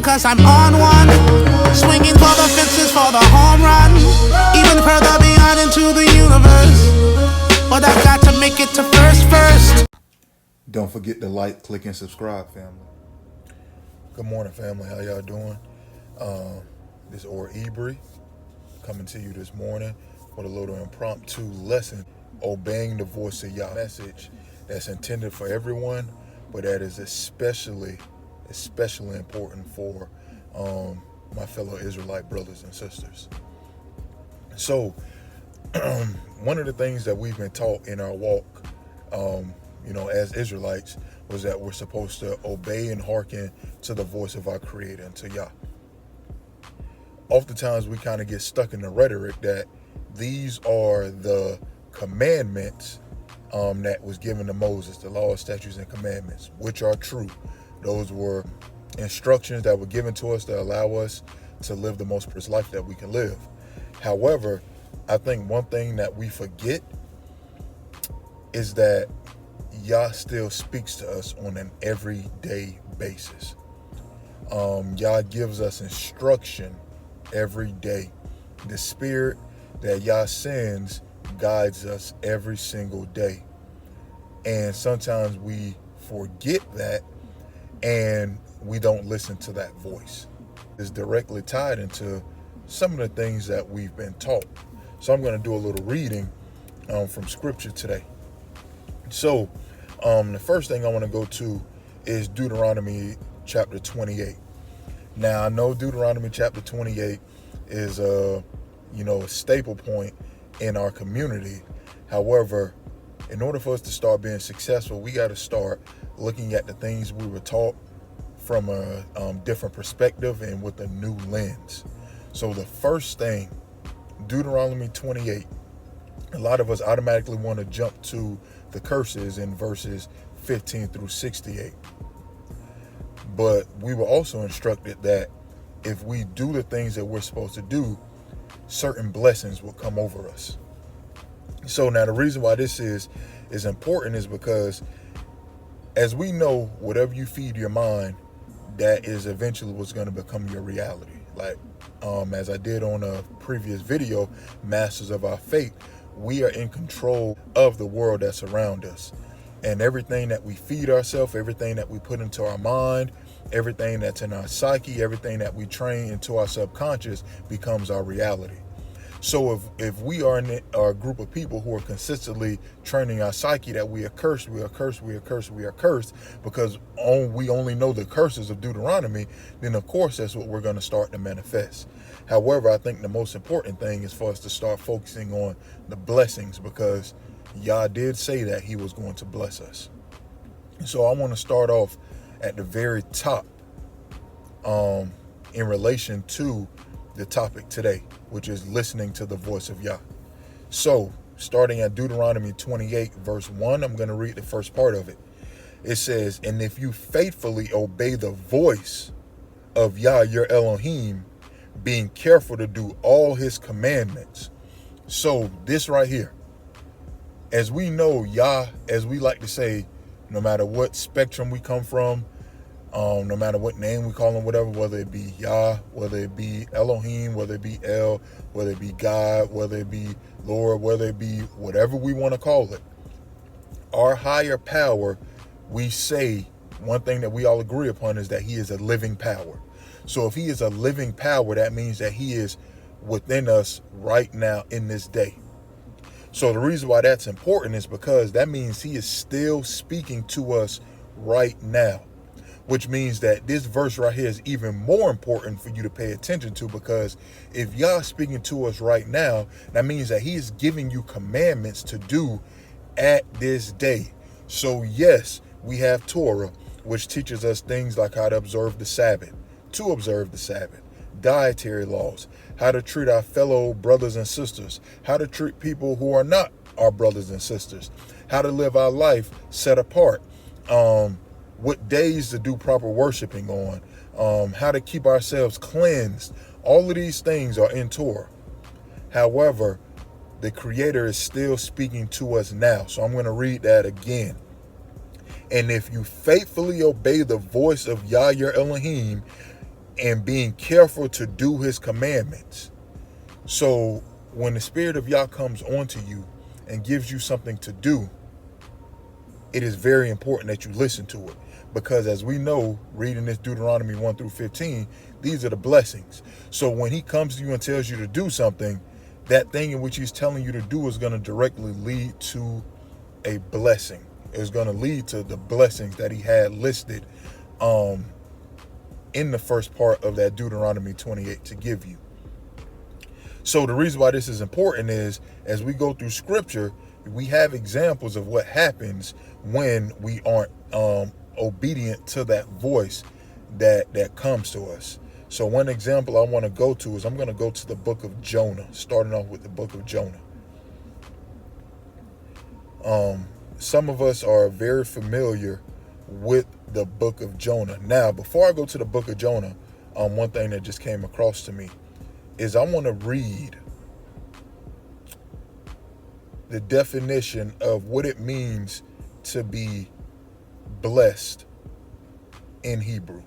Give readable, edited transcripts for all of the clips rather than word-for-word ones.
cause I'm on one. Swinging for the fences for the home run. Even further beyond into the universe. But I've got to make it to first. Don't forget to like, click, and subscribe, family. Good morning, family. How y'all doing? This is Or Ebri coming to you this morning with a little impromptu lesson, obeying the voice of Yah. Message that's intended for everyone, but that is especially important for my fellow Israelite brothers and sisters. So, one of the things that we've been taught in our walk, as Israelites, was that we're supposed to obey and hearken to the voice of our Creator and to Yah. Oftentimes we kind of get stuck in the rhetoric that these are the commandments that was given to Moses, the law, statutes, and commandments, which are true. Those were instructions that were given to us to allow us to live the most precious life that we can live. However, I think one thing that we forget is that Yah still speaks to us on an everyday basis. Yah gives us instruction every day. The spirit that Yah sends guides us every single day. And sometimes we forget that and we don't listen to that voice. It's directly tied into some of the things that we've been taught. So I'm going to do a little reading from scripture today. So the first thing I want to go to is Deuteronomy chapter 28. Now, I know Deuteronomy chapter 28 is a staple point in our community. However, in order for us to start being successful, we got to start looking at the things we were taught from a different perspective and with a new lens. So the first thing, Deuteronomy 28, a lot of us automatically want to jump to the curses in verses 15 through 68. But we were also instructed that if we do the things that we're supposed to do, certain blessings will come over us. So now the reason why this is important is because, as we know, whatever you feed your mind, that is eventually what's going to become your reality. Like, as I did on a previous video, Masters of Our Fate, we are in control of the world that's around us. And everything that we feed ourselves, everything that we put into our mind, everything that's in our psyche, everything that we train into our subconscious becomes our reality. So if we are in a group of people who are consistently training our psyche that we are cursed, we are cursed, we are cursed, we are cursed, because we only know the curses of Deuteronomy, then of course that's what we're going to start to manifest. However, I think the most important thing is for us to start focusing on the blessings, because Yah did say that he was going to bless us. So I want to start off at the very top in relation to the topic today, which is listening to the voice of Yah. So starting at Deuteronomy 28 verse 1, I'm going to read the first part of it. It says, "And if you faithfully obey the voice of Yah your Elohim, being careful to do all his commandments." So this right here, as we know, Yah, as we like to say, no matter what spectrum we come from, no matter what name we call him, whatever, whether it be Yah, whether it be Elohim, whether it be El, whether it be God, whether it be Lord, whether it be whatever we want to call it, our higher power, we say one thing that we all agree upon is that he is a living power. So if he is a living power, that means that he is within us right now in this day. So the reason why that's important is because that means he is still speaking to us right now, which means that this verse right here is even more important for you to pay attention to, because if Yah is speaking to us right now, that means that he is giving you commandments to do at this day. So yes, we have Torah, which teaches us things like how to observe the Sabbath, dietary laws, how to treat our fellow brothers and sisters, how to treat people who are not our brothers and sisters, how to live our life set apart, what days to do proper worshiping on, how to keep ourselves cleansed. All of these things are in Torah. However, the Creator is still speaking to us now. So I'm going to read that again. "And if you faithfully obey the voice of Yah your Elohim, and being careful to do his commandments. So when the Spirit of Yah comes onto you and gives you something to do, it is very important that you listen to it. Because as we know, reading this Deuteronomy 1 through 15, these are the blessings. So when he comes to you and tells you to do something, that thing in which he's telling you to do is going to directly lead to a blessing. It's going to lead to the blessings that he had listed in the first part of that Deuteronomy 28 to give you. So the reason why this is important is, as we go through scripture, we have examples of what happens when we aren't obedient to that voice that comes to us. So one example I want to go to is, I'm going to go to the book of Jonah, starting off with the book of Jonah. Some of us are very familiar with the book of Jonah. Now, before I go to the book of Jonah, one thing that just came across to me is I want to read the definition of what it means to be blessed in Hebrew.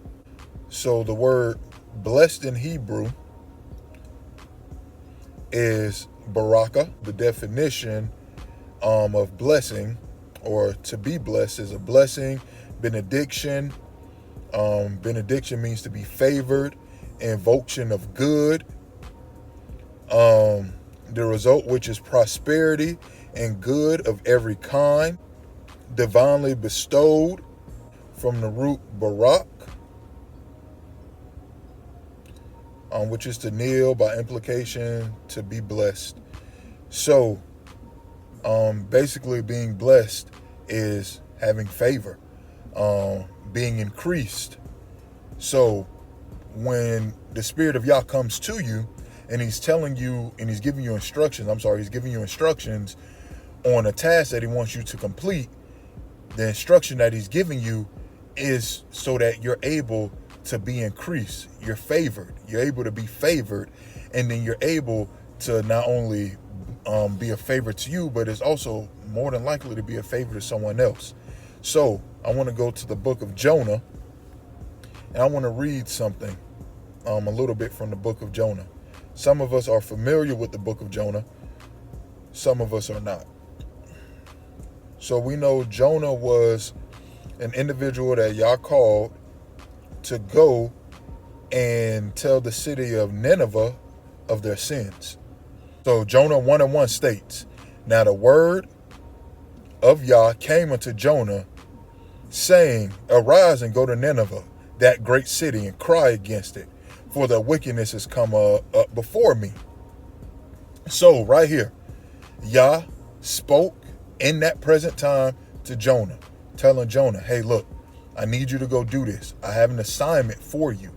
So the word blessed in Hebrew is baraka. The definition of blessing, or to be blessed, is a blessing, benediction. Benediction means to be favored, invocation of good. The result, which is prosperity and good of every kind, divinely bestowed, from the root barak, which is to kneel, by implication, to be blessed. So basically being blessed is having favor, being increased. So when the Spirit of Yah comes to you and he's telling you, and he's giving you instructions on a task that he wants you to complete, the instruction that he's giving you is so that you're able to be increased. You're favored. You're able to be favored, and then you're able to not only be a favor to you, but it's also more than likely to be a favor to someone else. So I want to go to the book of Jonah, and I want to read something, a little bit from the book of Jonah. Some of us are familiar with the book of Jonah. Some of us are not. So we know Jonah was an individual that Yah called to go and tell the city of Nineveh of their sins. So Jonah 1:1 states, "Now the word of Yah came unto Jonah, saying, Arise and go to Nineveh, that great city, and cry against it, for their wickedness has come up before me." So right here, Yah spoke in that present time to Jonah, telling Jonah, hey, look, I need you to go do this. I have an assignment for you.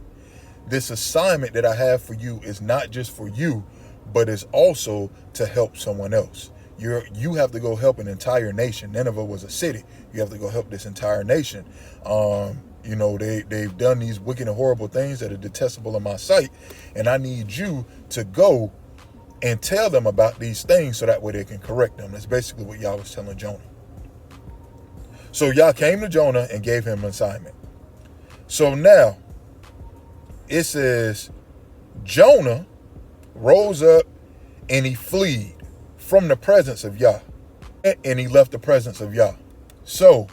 This assignment that I have for you is not just for you, but is also to help someone else. You have to go help an entire nation. Nineveh was a city. You have to go help this entire nation. They've done these wicked and horrible things that are detestable in my sight, and I need you to go and tell them about these things so that way they can correct them. That's basically what Yah was telling Jonah. So Yah came to Jonah and gave him an assignment. So now it says Jonah rose up and he fled from the presence of Yah, and he left the presence of Yah. So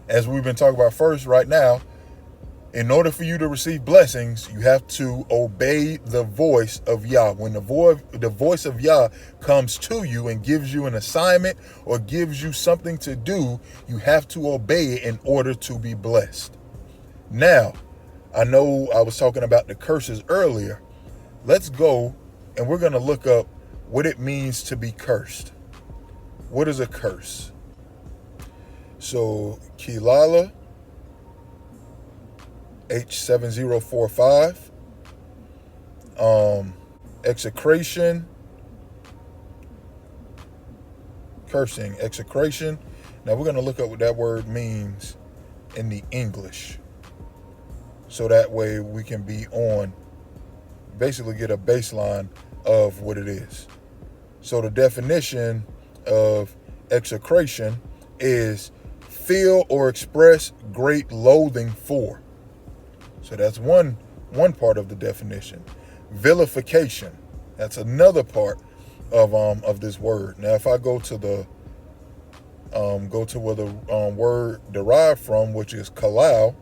as we've been talking about first right now, in order for you to receive blessings, you have to obey the voice of Yah. When the voice of Yah comes to you and gives you an assignment or gives you something to do, you have to obey it in order to be blessed. Now, I know I was talking about the curses earlier. Let's go and we're going to look up what it means to be cursed. What is a curse? So, Kilala H7045, execration, cursing, execration. Now we're going to look up what that word means in the English, so that way we can be on, basically get a baseline of what it is. So the definition of execration is feel or express great loathing for. So that's one one part of the definition. Vilification, that's another part of this word. Now, if I go to the where the word derived from, which is kalau,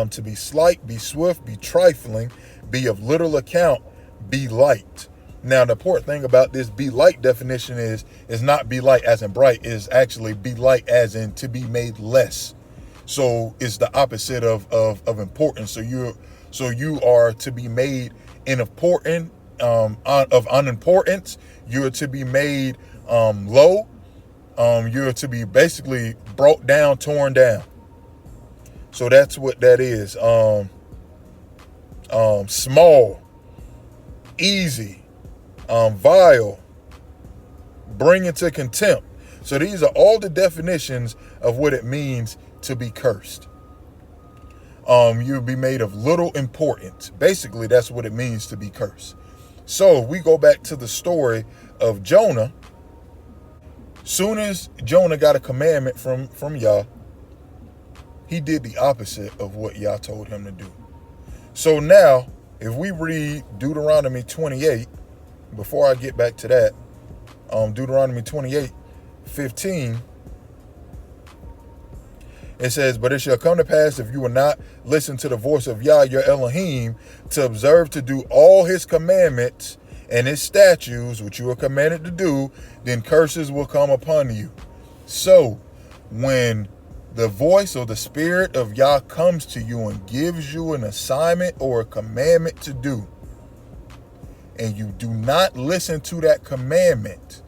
to be slight, be swift, be trifling, be of little account, be light. Now, the important thing about this be light definition is not be light as in bright, is actually be light as in to be made less. So it's the opposite of importance. So you are to be made unimportant, of unimportance. You're to be made low. You're to be basically brought down, torn down. So that's what that is. Small, easy, vile, bring into contempt. So these are all the definitions of what it means to be cursed. You'll be made of little importance. Basically, that's what it means to be cursed. So we go back to the story of Jonah. Soon as Jonah got a commandment from Yah, he did the opposite of what Yah told him to do. So now, if we read Deuteronomy 28, before I get back to that, Deuteronomy 28:15, it says, "But it shall come to pass, if you will not listen to the voice of Yah your Elohim, to observe to do all his commandments and his statutes, which you are commanded to do, then curses will come upon you." So, when the voice or the spirit of Yah comes to you and gives you an assignment or a commandment to do, and you do not listen to that commandment,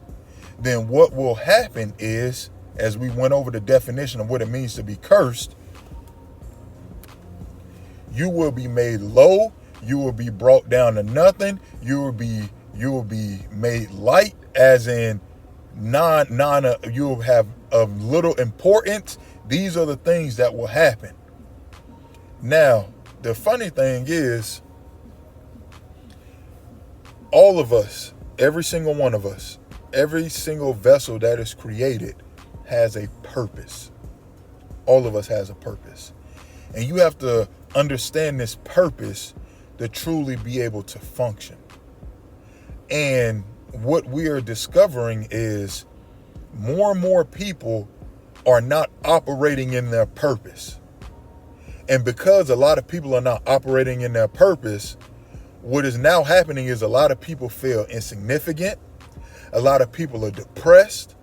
then what will happen is, as we went over the definition of what it means to be cursed, you will be made low, you will be brought down to nothing, you will be made light, as in you will have of little importance. These are the things that will happen. Now, the funny thing is, all of us, every single one of us, every single vessel that is created has a purpose. All of us has a purpose. And you have to understand this purpose to truly be able to function. And what we are discovering is more and more people are not operating in their purpose. And because a lot of people are not operating in their purpose, what is now happening is a lot of people feel insignificant. A lot of people are depressed.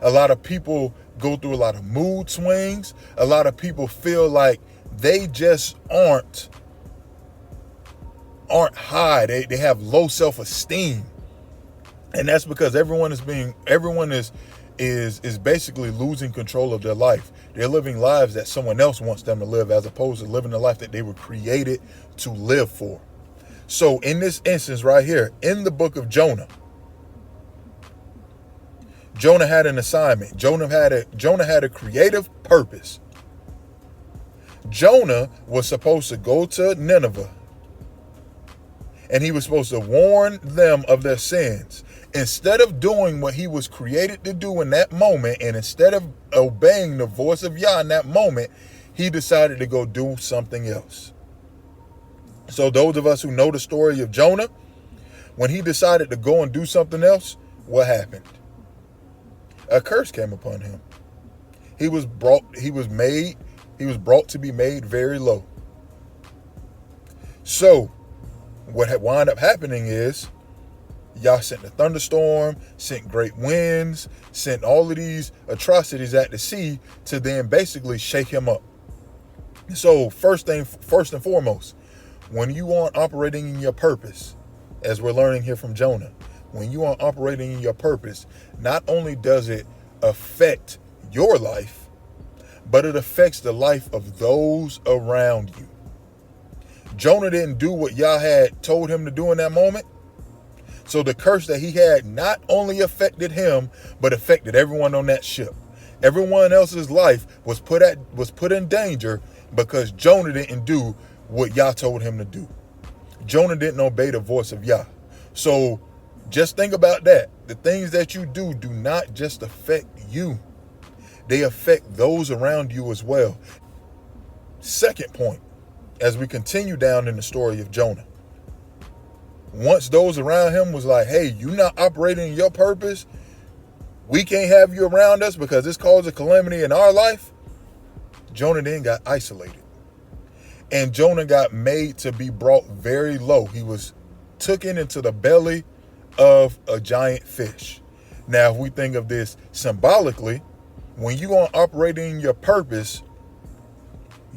A lot of people go through a lot of mood swings. A lot of people feel like they just aren't high. They have low self-esteem. And that's because everyone is basically losing control of their life. They're living lives that someone else wants them to live, as opposed to living the life that they were created to live for. So in this instance right here, in the book of Jonah, Jonah had an assignment. Jonah had a creative purpose. Jonah was supposed to go to Nineveh, and he was supposed to warn them of their sins. Instead of doing what he was created to do in that moment, and instead of obeying the voice of Yah in that moment, he decided to go do something else. So those of us who know the story of Jonah, when he decided to go and do something else, what happened? A curse came upon him. He was brought to be made very low. So what wound up happening is, Yah sent a thunderstorm, sent great winds, sent all of these atrocities at the sea to then basically shake him up. So first and foremost, when you aren't operating in your purpose, as we're learning here from Jonah, when you are operating in your purpose, not only does it affect your life, but it affects the life of those around you. Jonah didn't do what Yah had told him to do in that moment. So the curse that he had not only affected him, but affected everyone on that ship. Everyone else's life was put in danger because Jonah didn't do what Yah told him to do. Jonah didn't obey the voice of Yah. So just think about that. The things that you do not just affect you. They affect those around you as well. Second point, as we continue down in the story of Jonah, once those around him was like, hey, you're not operating in your purpose, we can't have you around us because this caused a calamity in our life, Jonah then got isolated. And Jonah got made to be brought very low. He was taken into the belly of a giant fish. Now, if we think of this symbolically, when you are operating your purpose,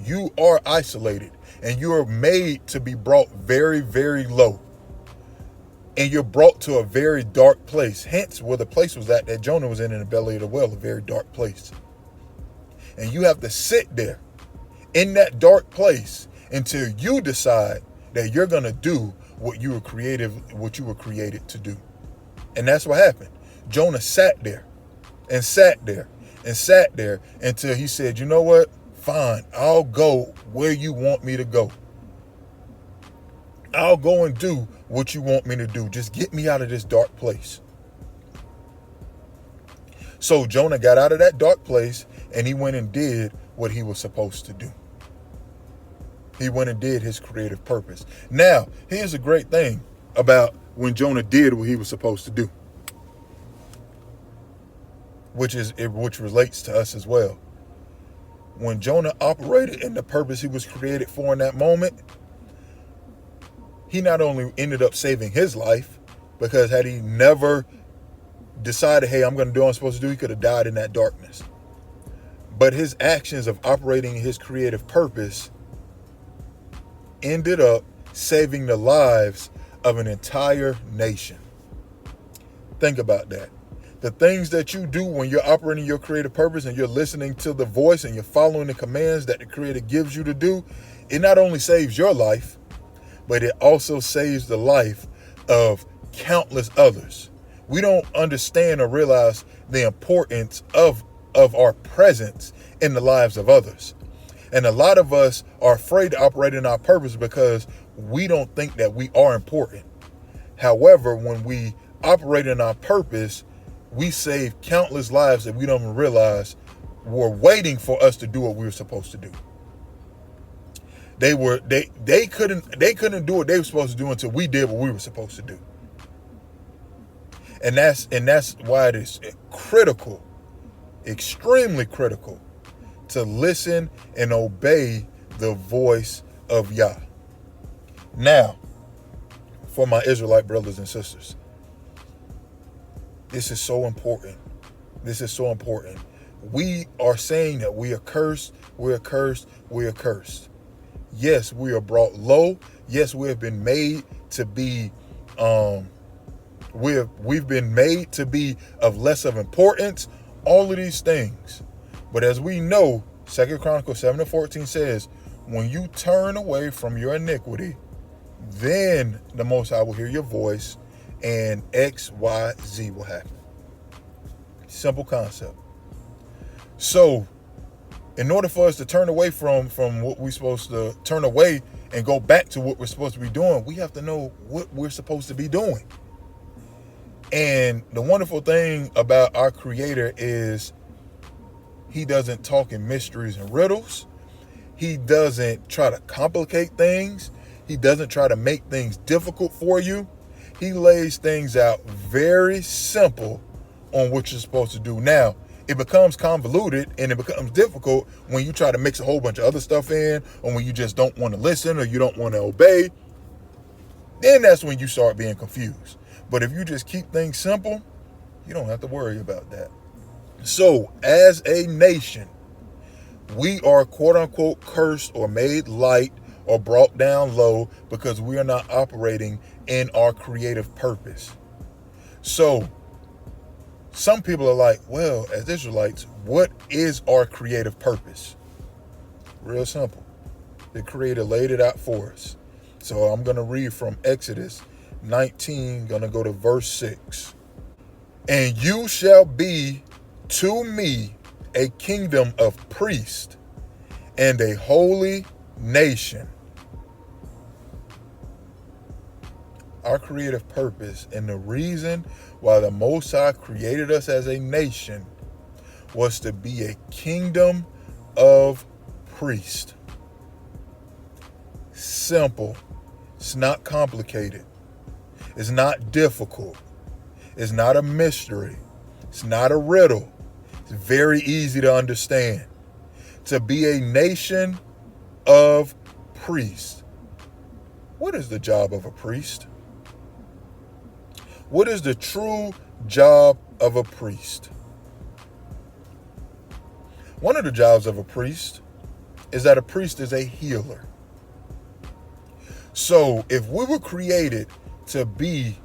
you are isolated and you are made to be brought very, very low. And you're brought to a very dark place. Hence, where the place was at that Jonah was in the belly of the whale, a very dark place. And you have to sit there in that dark place until you decide that you're going to do what you were created to do. And that's what happened. Jonah sat there and sat there and sat there until he said, you know what? Fine, I'll go where you want me to go. I'll go and do what you want me to do. Just get me out of this dark place. So Jonah got out of that dark place and he went and did what he was supposed to do. He went and did his creative purpose. Now, here's a great thing about when Jonah did what he was supposed to do, which relates to us as well. When Jonah operated in the purpose he was created for in that moment, he not only ended up saving his life, because had he never decided, hey, I'm going to do what I'm supposed to do, he could have died in that darkness. But his actions of operating his creative purpose ended up saving the lives of an entire nation. Think about that. The things that you do when you're operating your creative purpose and you're listening to the voice and you're following the commands that the Creator gives you to do, it not only saves your life, but it also saves the life of countless others. We don't understand or realize the importance of our presence in the lives of others. And a lot of us are afraid to operate in our purpose because we don't think that we are important. However, when we operate in our purpose, we save countless lives that we don't even realize were waiting for us to do what we were supposed to do. They couldn't do what they were supposed to do until we did what we were supposed to do. And that's why it is critical, extremely critical, to listen and obey the voice of Yah. Now, for my Israelite brothers and sisters, this is so important. This is so important. We are saying that we are cursed, we are cursed, we are cursed. Yes, we are brought low. Yes, we have been made to be we've been made to be of less of importance, all of these things. But as we know, 2 Chronicles 7:14 says, when you turn away from your iniquity, then the Most High will hear your voice and X, Y, Z will happen. Simple concept. So, in order for us to turn away from what we're supposed to turn away and go back to what we're supposed to be doing, we have to know what we're supposed to be doing. And the wonderful thing about our Creator is He doesn't talk in mysteries and riddles. He doesn't try to complicate things. He doesn't try to make things difficult for you. He lays things out very simple on what you're supposed to do. Now, it becomes convoluted and it becomes difficult when you try to mix a whole bunch of other stuff in, or when you just don't want to listen or you don't want to obey. Then that's when you start being confused. But if you just keep things simple, you don't have to worry about that. So, as a nation, we are quote unquote cursed or made light or brought down low because we are not operating in our creative purpose. So, some people are like, well, as Israelites, what is our creative purpose? Real simple. The Creator laid it out for us. So I'm going to read from Exodus 19, going to go to verse 6. And you shall be to me a kingdom of priests and a holy nation. Our creative purpose and the reason why the Most High created us as a nation was to be a kingdom of priests. simple. It's not complicated. It's not difficult. It's not a mystery. It's not a riddle. It's very easy to understand. To be a nation of priests. What is the job of a priest? What is the true job of a priest? One of the jobs of a priest is that a priest is a healer. So if we were created to be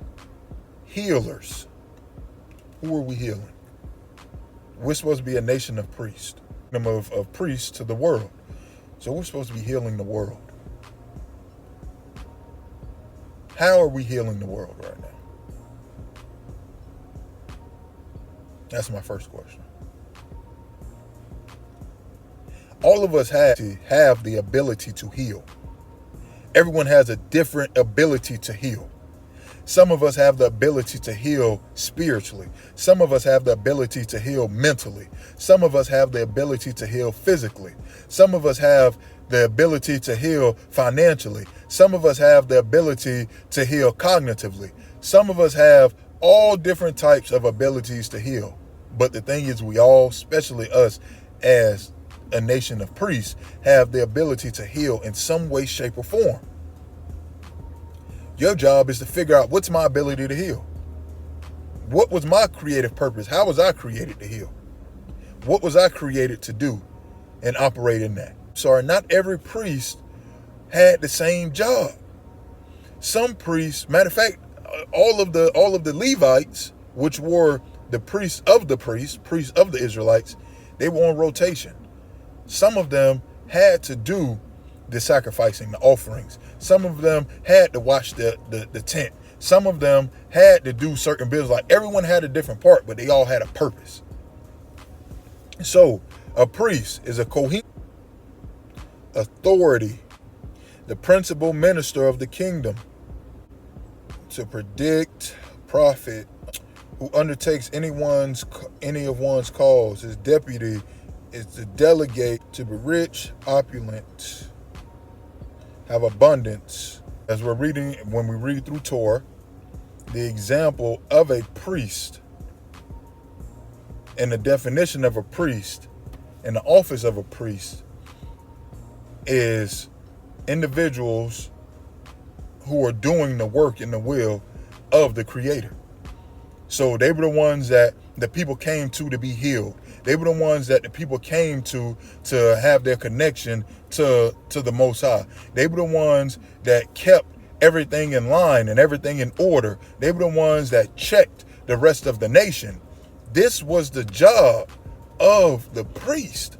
healers, who are we healing? We're supposed to be a nation of priests, of priests to the world. So we're supposed to be healing the world. How are we healing the world right now? That's my first question. All of us have the ability to heal. Everyone has a different ability to heal. Some of us have the ability to heal spiritually. Some of us have the ability to heal mentally. Some of us have the ability to heal physically. Some of us have the ability to heal financially. Some of us have the ability to heal cognitively. Some of us have all different types of abilities to heal. But the thing is, we all, especially us as a nation of priests, have the ability to heal in some way, shape, or form. Your job is to figure out, what's my ability to heal? What was my creative purpose? How was I created to heal? What was I created to do and operate in that? Sorry, not every priest had the same job. Some priests, matter of fact, all of the Levites, which were the priests of the Israelites, they were on rotation. Some of them had to do the sacrificing, the offerings. Some of them had to watch the tent. Some of them had to do certain business. Like, everyone had a different part, but they all had a purpose. So a priest is a coherent authority, the principal minister of the kingdom, to predict, prophet, who undertakes any of one's cause. His deputy is to delegate, to be rich, opulent, have abundance. As when we read through Torah, the example of a priest and the definition of a priest and the office of a priest is individuals who are doing the work and the will of the Creator. So they were the ones that the people came to be healed. They were the ones that the people came to have their connection to the Most High. They were the ones that kept everything in line and everything in order. They were the ones that checked the rest of the nation. This was the job of the priest.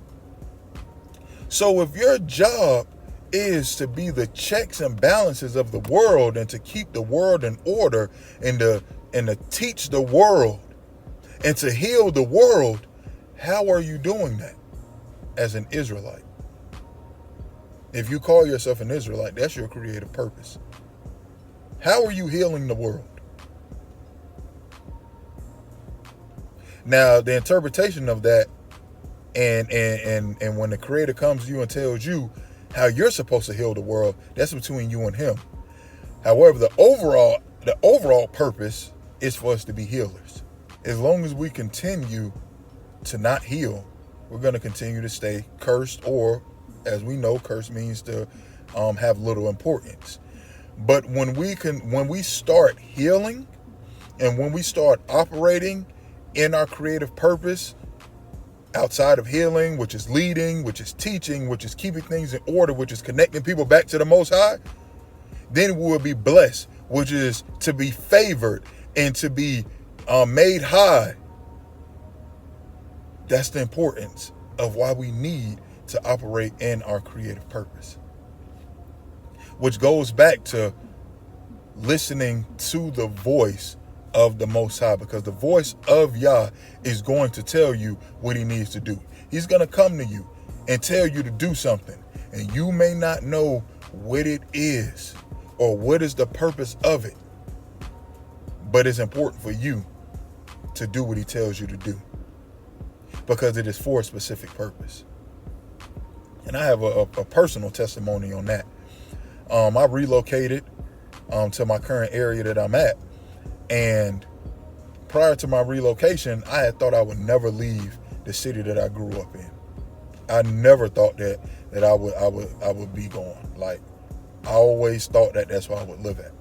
So if your job is to be the checks and balances of the world and to keep the world in order and to teach the world and to heal the world, how are you doing that as an Israelite? If you call yourself an Israelite, that's your creative purpose. How are you healing the world? Now, the interpretation of that and when the Creator comes to you and tells you how you're supposed to heal the world, that's between you and Him. However, the overall purpose is for us to be healers. As long as we continue to not heal, we're going to continue to stay cursed, or as we know, curse means to have little importance. But when we start healing and when we start operating in our creative purpose outside of healing, which is leading, which is teaching, which is keeping things in order, which is connecting people back to the Most High, then we will be blessed, which is to be favored and to be made high. That's the importance of why we need to operate in our creative purpose, which goes back to listening to the voice of the Most High, because the voice of Yah is going to tell you what He needs to do. He's going to come to you and tell you to do something, and you may not know what it is or what is the purpose of it, but it's important for you to do what He tells you to do, because it is for a specific purpose. And I have a personal testimony on that. I relocated to my current area that I'm at, and prior to my relocation, I had thought I would never leave the city that I grew up in. I never thought that I would be gone. Like, I always thought that that's where I would live at.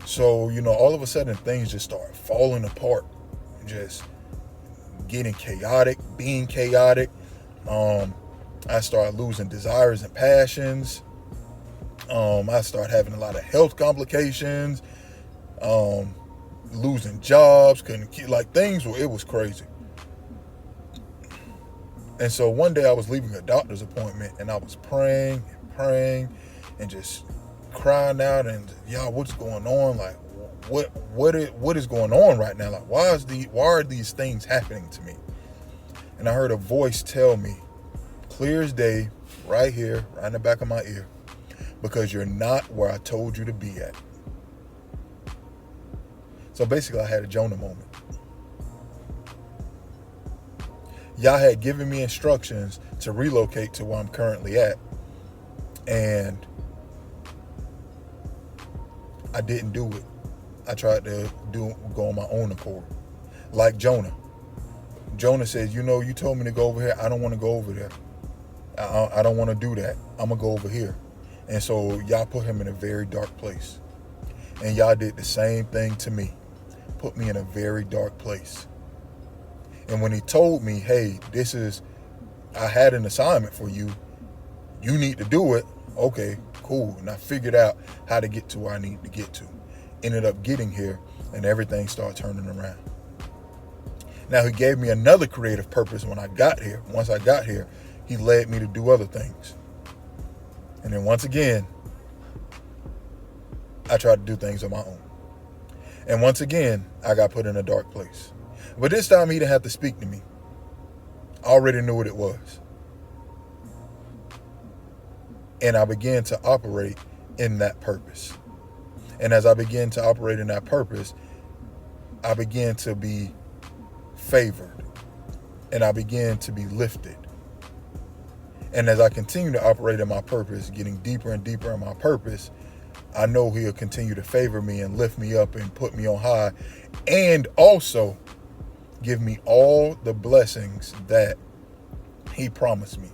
So, all of a sudden things just start falling apart, just getting chaotic, being chaotic. I started losing desires and passions. I started having a lot of health complications, losing jobs, it was crazy. And so one day I was leaving a doctor's appointment, and I was praying and just crying out, and y'all, what's going on? Like, what is going on right now? Like, why are these things happening to me? And I heard a voice tell me, clear as day, right here, right in the back of my ear, because you're not where I told you to be at. So basically, I had a Jonah moment. Y'all had given me instructions to relocate to where I'm currently at, and I didn't do it. I tried to go on my own accord. Like Jonah. Jonah says, you told me to go over here. I don't want to go over there. I don't want to do that. I'm going to go over here. And so y'all put him in a very dark place. And y'all did the same thing to me. Put me in a very dark place. And when he told me, hey, I had an assignment for you. You need to do it. Okay, cool. And I figured out how to get to where I need to get to. Ended up getting here, and everything started turning around. Now, he gave me another creative purpose when I got here. Once I got here, he led me to do other things. And then once again, I tried to do things on my own. And once again, I got put in a dark place. But this time, he didn't have to speak to me. I already knew what it was. And I began to operate in that purpose. And as I began to operate in that purpose, I began to be favored. And I began to be lifted. And as I continue to operate in my purpose, getting deeper and deeper in my purpose, I know he'll continue to favor me and lift me up and put me on high. And also give me all the blessings that he promised me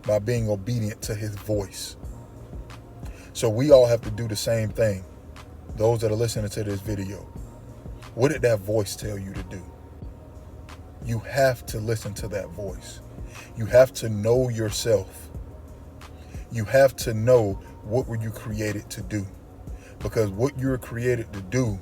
by being obedient to his voice. So we all have to do the same thing. Those that are listening to this video, what did that voice tell you to do? You have to listen to that voice. You have to know yourself. You have to know what were you created to do. Because what you're created to do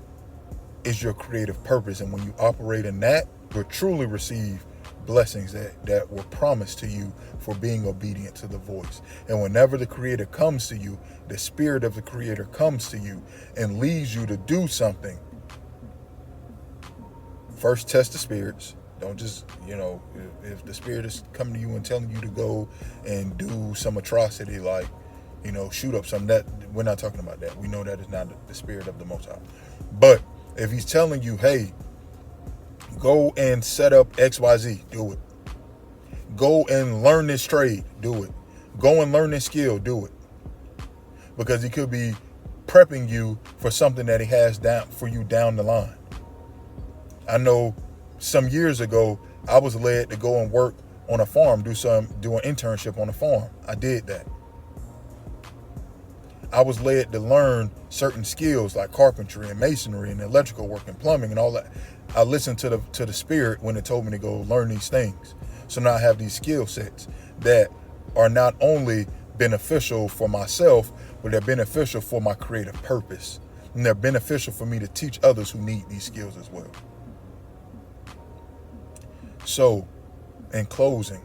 is your creative purpose. And when you operate in that, you'll truly receive blessings that were promised to you for being obedient to the voice. And whenever the Creator comes to you, the Spirit of the Creator comes to you and leads you to do something, first test the spirits. Don't just, if the Spirit is coming to you and telling you to go and do some atrocity, like, shoot up something, that we're not talking about that. We know that is not the Spirit of the Most High. But if he's telling you, hey, go and set up XYZ, do it. Go and learn this trade, do it. Go and learn this skill, do it. Because he could be prepping you for something that he has for you down the line. I know some years ago, I was led to go and work on a farm, do an internship on a farm. I did that. I was led to learn certain skills like carpentry and masonry and electrical work and plumbing and all that. I listened to the Spirit when it told me to go learn these things. So now I have these skill sets that are not only beneficial for myself, but they're beneficial for my creative purpose. And they're beneficial for me to teach others who need these skills as well. So, in closing,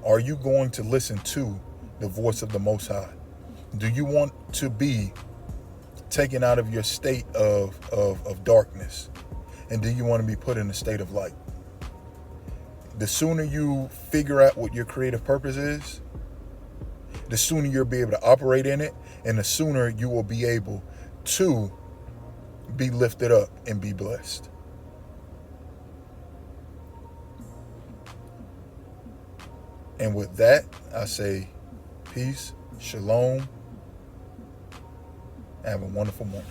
are you going to listen to the voice of the Most High? Do you want to be taken out of your state of darkness? And do you want to be put in a state of light? The sooner you figure out what your creative purpose is, the sooner you'll be able to operate in it, and the sooner you will be able to be lifted up and be blessed. And with that, I say peace, shalom, Have a wonderful morning.